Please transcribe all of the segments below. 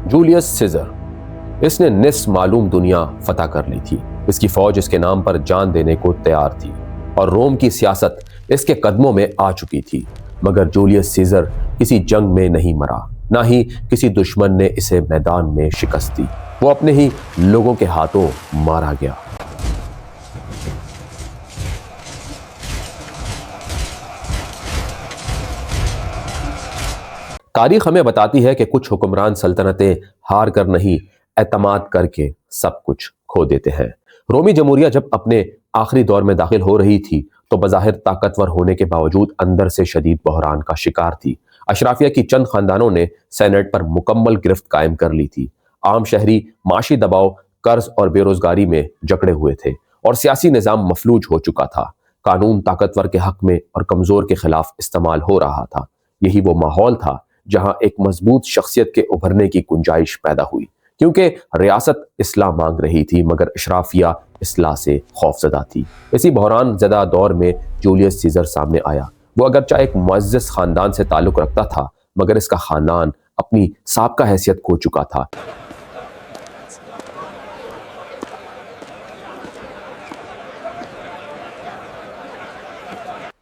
Julius scissor, اس نے نصف معلوم دنیا فتح کر لی تھی۔ اس کی فوج اس کے نام پر جان دینے کو تیار تھی اور روم کی سیاست اس کے قدموں میں آ چکی تھی، مگر جولیس سیزر کسی جنگ میں نہیں مرا، نہ ہی کسی دشمن نے اسے میدان میں شکست دی۔ وہ اپنے ہی لوگوں کے ہاتھوں مارا گیا۔ تاریخ ہمیں بتاتی ہے کہ کچھ حکمران سلطنتیں ہار کر نہیں، اعتماد کر کے سب کچھ کھو دیتے ہیں۔ رومی جمہوریہ جب اپنے آخری دور میں داخل ہو رہی تھی تو بظاہر طاقتور ہونے کے باوجود اندر سے شدید بحران کا شکار تھی۔ اشرافیہ کی چند خاندانوں نے سینٹ پر مکمل گرفت قائم کر لی تھی۔ عام شہری معاشی دباؤ، قرض اور بے روزگاری میں جکڑے ہوئے تھے اور سیاسی نظام مفلوج ہو چکا تھا۔ قانون طاقتور کے حق میں اور کمزور کے خلاف استعمال ہو رہا تھا۔ یہی وہ ماحول تھا جہاں ایک مضبوط شخصیت کے ابھرنے کی گنجائش پیدا ہوئی، کیونکہ ریاست اصلاح مانگ رہی تھی مگر اشرافیہ اصلاح سے خوفزدہ تھی۔ اسی بحران زدہ دور میں جولیس سیزر سامنے آیا۔ وہ اگرچہ ایک معزز خاندان سے تعلق رکھتا تھا مگر اس کا خاندان اپنی سابقہ حیثیت کھو چکا تھا۔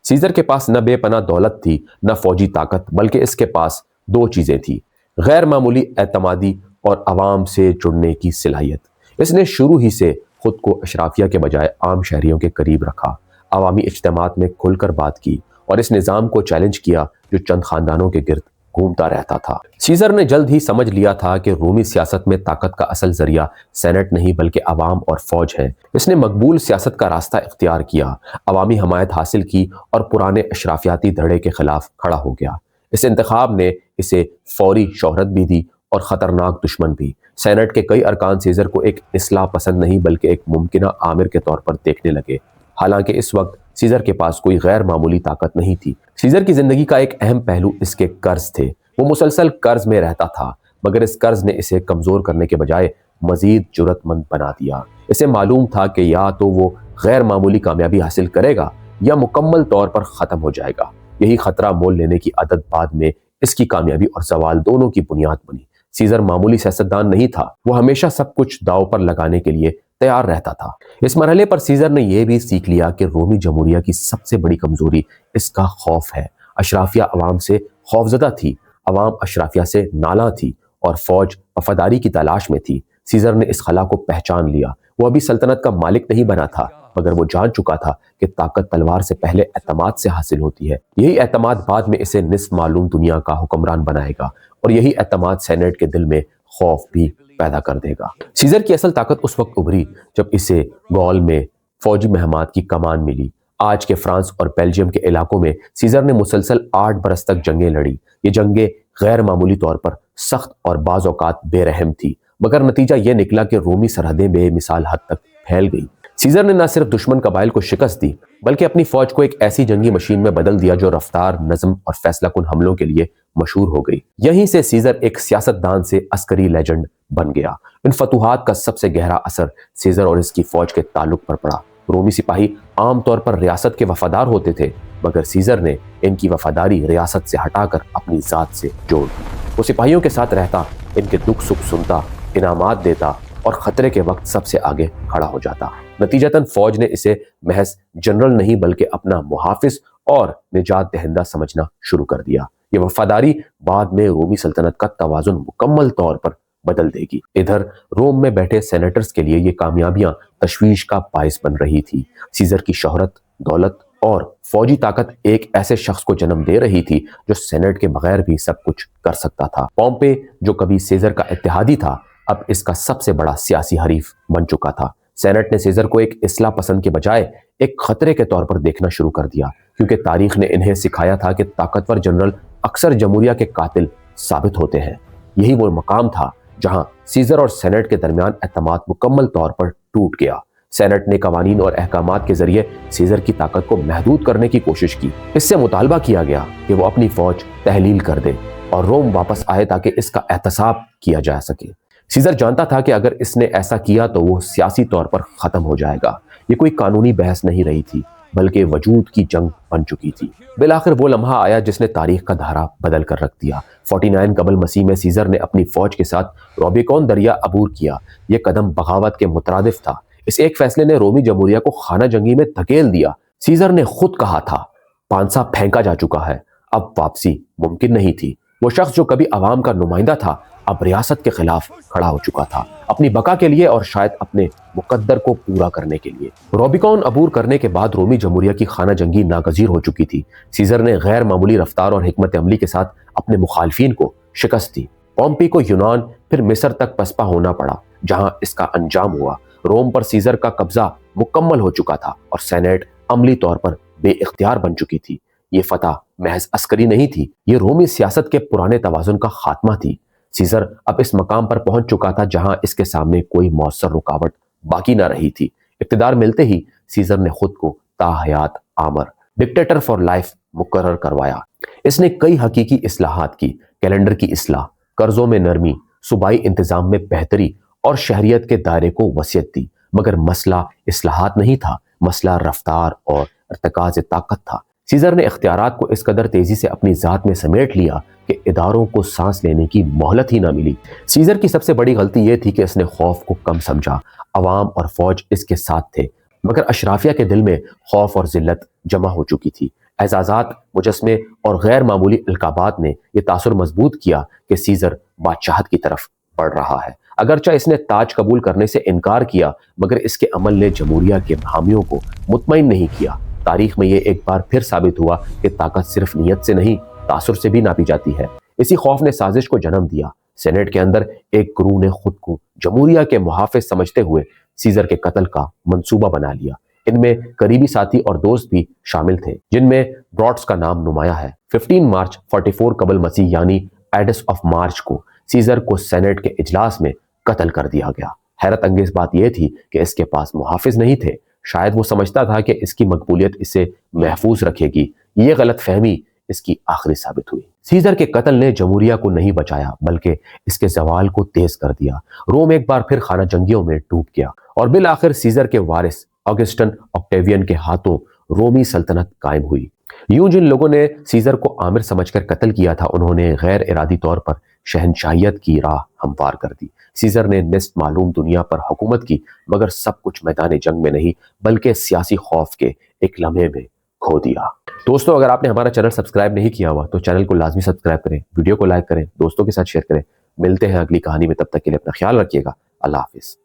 سیزر کے پاس نہ بے پناہ دولت تھی نہ فوجی طاقت، بلکہ اس کے پاس دو چیزیں تھیں: غیر معمولی اعتمادی اور عوام سے جڑنے کی صلاحیت۔ اس نے شروع ہی سے خود کو اشرافیہ کے بجائے عام شہریوں کے قریب رکھا، عوامی اجتماعات میں کھل کر بات کی اور اس نظام کو چیلنج کیا جو چند خاندانوں کے گرد گھومتا رہتا تھا۔ سیزر نے جلد ہی سمجھ لیا تھا کہ رومی سیاست میں طاقت کا اصل ذریعہ سینٹ نہیں بلکہ عوام اور فوج ہے۔ اس نے مقبول سیاست کا راستہ اختیار کیا، عوامی حمایت حاصل کی اور پرانے اشرافیاتی دھڑے کے خلاف کھڑا ہو گیا۔ اس انتخاب نے اسے فوری شہرت بھی دی اور خطرناک دشمن بھی۔ سینٹ کے کئی ارکان سیزر کو ایک اصلاح پسند نہیں بلکہ ایک ممکنہ آمر کے طور پر دیکھنے لگے، حالانکہ اس وقت سیزر کے پاس کوئی غیر معمولی طاقت نہیں تھی۔ سیزر کی زندگی کا ایک اہم پہلو اس کے قرض تھے۔ وہ مسلسل قرض میں رہتا تھا مگر اس قرض نے اسے کمزور کرنے کے بجائے مزید جرأت مند بنا دیا۔ اسے معلوم تھا کہ یا تو وہ غیر معمولی کامیابی حاصل کرے گا یا مکمل طور پر ختم ہو جائے گا۔ یہی خطرہ مول لینے کی عادت بعد میں اس کی کامیابی اور زوال دونوں کی بنیاد بنی۔ سیزر معمولی سیاستدان نہیں تھا، وہ ہمیشہ سب کچھ داؤ پر لگانے کے لیے تیار رہتا تھا۔ اس مرحلے پر سیزر نے یہ بھی سیکھ لیا کہ رومی جمہوریہ کی سب سے بڑی کمزوری اس کا خوف ہے۔ اشرافیہ عوام سے خوفزدہ تھی، عوام اشرافیہ سے نالاں تھی اور فوج وفاداری کی تلاش میں تھی۔ سیزر نے اس خلا کو پہچان لیا۔ وہ ابھی سلطنت کا مالک نہیں بنا تھا مگر وہ جان چکا تھا کہ طاقت تلوار سے پہلے اعتماد سے حاصل ہوتی ہے۔ یہی اعتماد بعد میں اسے نصف معلوم دنیا کا حکمران بنائے گا اور یہی اعتماد سینٹ کے دل میں خوف بھی پیدا کر دے گا۔ سیزر کی اصل طاقت اس وقت ابھری جب اسے گول میں فوجی مہمات کی کمان ملی۔ آج کے فرانس اور بیلجیم کے علاقوں میں سیزر نے مسلسل 8 برس تک جنگیں لڑی۔ یہ جنگیں غیر معمولی طور پر سخت اور بعض اوقات بے رحم تھی مگر نتیجہ یہ نکلا کہ رومی سرحدیں بے مثال حد تک پھیل گئی۔ سیزر نے نہ صرف دشمن قبائل کو شکست دی بلکہ اپنی فوج کو ایک ایسی جنگی مشین میں بدل دیا جو رفتار، نظم اور فیصلہ کن حملوں کے لیے مشہور ہو گئی۔ یہیں سے سیزر ایک سیاستدان سے عسکری لیجنڈ بن گیا۔ ان فتوحات کا سب سے گہرا اثر سیزر اور اس کی فوج کے تعلق پر پڑا۔ رومی سپاہی عام طور پر ریاست کے وفادار ہوتے تھے مگر سیزر نے ان کی وفاداری ریاست سے ہٹا کر اپنی ذات سے جوڑ دی۔ وہ سپاہیوں کے ساتھ رہتا، ان کے دکھ سکھ سنتا، انعامات دیتا اور خطرے کے وقت سب سے آگے کھڑا ہو جاتا۔ نتیجتاً فوج نے اسے محض جنرل نہیں بلکہ اپنا محافظ اور نجات دہندہ سمجھنا شروع کر دیا۔ یہ وفاداری بعد میں رومی سلطنت کا توازن مکمل طور پر بدل دے گی۔ ادھر روم میں بیٹھے سینیٹرز کے لیے یہ کامیابیاں تشویش کا باعث بن رہی تھی۔ سیزر کی شہرت، دولت اور فوجی طاقت ایک ایسے شخص کو جنم دے رہی تھی جو سینٹ کے بغیر بھی سب کچھ کر سکتا تھا۔ پومپے جو کبھی سیزر کا اتحادی تھا اب اس کا سب سے بڑا سیاسی حریف بن چکا تھا۔ سینٹ نے سیزر کو ایک اصلاح پسند کے بجائے ایک خطرے کے طور پر دیکھنا شروع کر دیا، کیونکہ تاریخ نے انہیں سکھایا تھا کہ طاقتور جنرل اکثر جمہوریہ کے قاتل ثابت ہوتے ہیں۔ یہی وہ مقام تھا جہاں سیزر اور سینٹ کے درمیان اعتماد مکمل طور پر ٹوٹ گیا۔ سینٹ نے قوانین اور احکامات کے ذریعے سیزر کی طاقت کو محدود کرنے کی کوشش کی۔ اس سے مطالبہ کیا گیا کہ وہ اپنی فوج تحلیل کر دے اور روم واپس آئے تاکہ اس کا احتساب کیا جا سکے۔ سیزر جانتا تھا کہ اگر اس نے ایسا کیا تو وہ سیاسی طور پر ختم ہو جائے گا۔ یہ کوئی قانونی بحث نہیں رہی تھی، بلکہ وجود کی جنگ بن چکی تھی۔ بالآخر وہ لمحہ آیا جس نے تاریخ کا دھارا بدل کر رکھ دیا۔ 49 قبل مسیح میں سیزر نے اپنی فوج کے ساتھ روبیکون دریا عبور کیا۔ یہ قدم بغاوت کے مترادف تھا۔ اس ایک فیصلے نے رومی جمہوریہ کو خانہ جنگی میں دھکیل دیا۔ سیزر نے خود کہا تھا، پانسا پھینکا جا چکا ہے، اب واپسی ممکن نہیں تھی۔ وہ شخص جو کبھی عوام کا نمائندہ تھا اب ریاست کے خلاف کھڑا ہو چکا تھا، اپنی بقا کے لیے اور شاید اپنے مقدر کو پورا کرنے کے لیے۔ روبیکون عبور کرنے کے بعد رومی جمہوریہ کی خانہ جنگی ناگزیر ہو چکی تھی۔ سیزر نے غیر معمولی رفتار اور حکمت عملی کے ساتھ اپنے مخالفین کو شکست دی۔ پومپی کو یونان پھر مصر تک پسپا ہونا پڑا، جہاں اس کا انجام ہوا۔ روم پر سیزر کا قبضہ مکمل ہو چکا تھا اور سینیٹ عملی طور پر بے اختیار بن چکی تھی۔ یہ فتح محض عسکری نہیں تھی، یہ رومی سیاست کے پرانے توازن کا خاتمہ تھی۔ سیزر اب اس مقام پر پہنچ چکا تھا جہاں اس کے سامنے کوئی مؤثر رکاوٹ باقی نہ رہی تھی۔ اقتدار ملتے ہی سیزر نے خود کو تاحیات آمر ڈکٹیٹر فار لائف مقرر کروایا۔ اس نے کئی حقیقی اصلاحات کی، کیلنڈر کی اصلاح، قرضوں میں نرمی، صوبائی انتظام میں بہتری اور شہریت کے دائرے کو وسعت دی۔ مگر مسئلہ اصلاحات نہیں تھا، مسئلہ رفتار اور ارتکاز طاقت تھا۔ سیزر نے اختیارات کو اس قدر تیزی سے اپنی ذات میں سمیٹ لیا کہ اداروں کو سانس لینے کی مہلت ہی نہ ملی۔ سیزر کی سب سے بڑی غلطی یہ تھی کہ اس نے خوف کو کم سمجھا۔ عوام اور فوج اس کے ساتھ تھے، مگر اشرافیہ کے دل میں خوف اور ذلت جمع ہو چکی تھی۔ اعزازات، مجسمے اور غیر معمولی القابات نے یہ تاثر مضبوط کیا کہ سیزر بادشاہت کی طرف بڑھ رہا ہے۔ اگرچہ اس نے تاج قبول کرنے سے انکار کیا، مگر اس کے عمل نے جمہوریہ کے حامیوں کو مطمئن نہیں کیا۔ تاریخ میں یہ ایک بار پھر ثابت ہوا کہ طاقت صرف نیت سے نہیں، تاثر سے بھی ناپی جاتی ہے۔ اسی خوف نے سازش کو جنم دیا۔ سینیٹ کے اندر ایک گروہ نے خود کو جمہوریہ کے محافظ سمجھتے ہوئے سیزر کے قتل کا منصوبہ بنا لیا۔ ان میں قریبی ساتھی اور دوست بھی شامل تھے، جن میں براٹس کا نام نمایاں ہے۔ 15 مارچ 44 قبل مسیح یعنی ایڈس آف مارچ کو سیزر کو سینیٹ کے اجلاس میں قتل کر دیا گیا۔ حیرت انگیز بات یہ تھی کہ اس کے پاس محافظ نہیں تھے۔ شاید وہ سمجھتا تھا کہ اس کی مقبولیت اسے محفوظ رکھے گی۔ یہ غلط فہمی اس کی آخری ثابت ہوئی۔ سیزر کے قتل نے جمہوریہ کو نہیں بچایا، بلکہ اس کے زوال کو تیز کر دیا۔ روم ایک بار پھر خانہ جنگیوں میں ڈوب گیا اور بالآخر سیزر کے وارث آگسٹن آکٹیوین کے ہاتھوں رومی سلطنت قائم ہوئی۔ یوں جن لوگوں نے سیزر کو آمر سمجھ کر قتل کیا تھا، انہوں نے غیر ارادی طور پر شہنشاہیت کی راہ ہموار کر دی۔ سیزر نے نصف معلوم دنیا پر حکومت کی، مگر سب کچھ میدان جنگ میں نہیں بلکہ سیاسی خوف کے ایک لمحے میں کھو دیا۔ دوستو، اگر آپ نے ہمارا چینل سبسکرائب نہیں کیا ہوا تو چینل کو لازمی سبسکرائب کریں، ویڈیو کو لائک کریں، دوستوں کے ساتھ شیئر کریں۔ ملتے ہیں اگلی کہانی میں، تب تک کے لیے اپنا خیال رکھیے گا۔ اللہ حافظ۔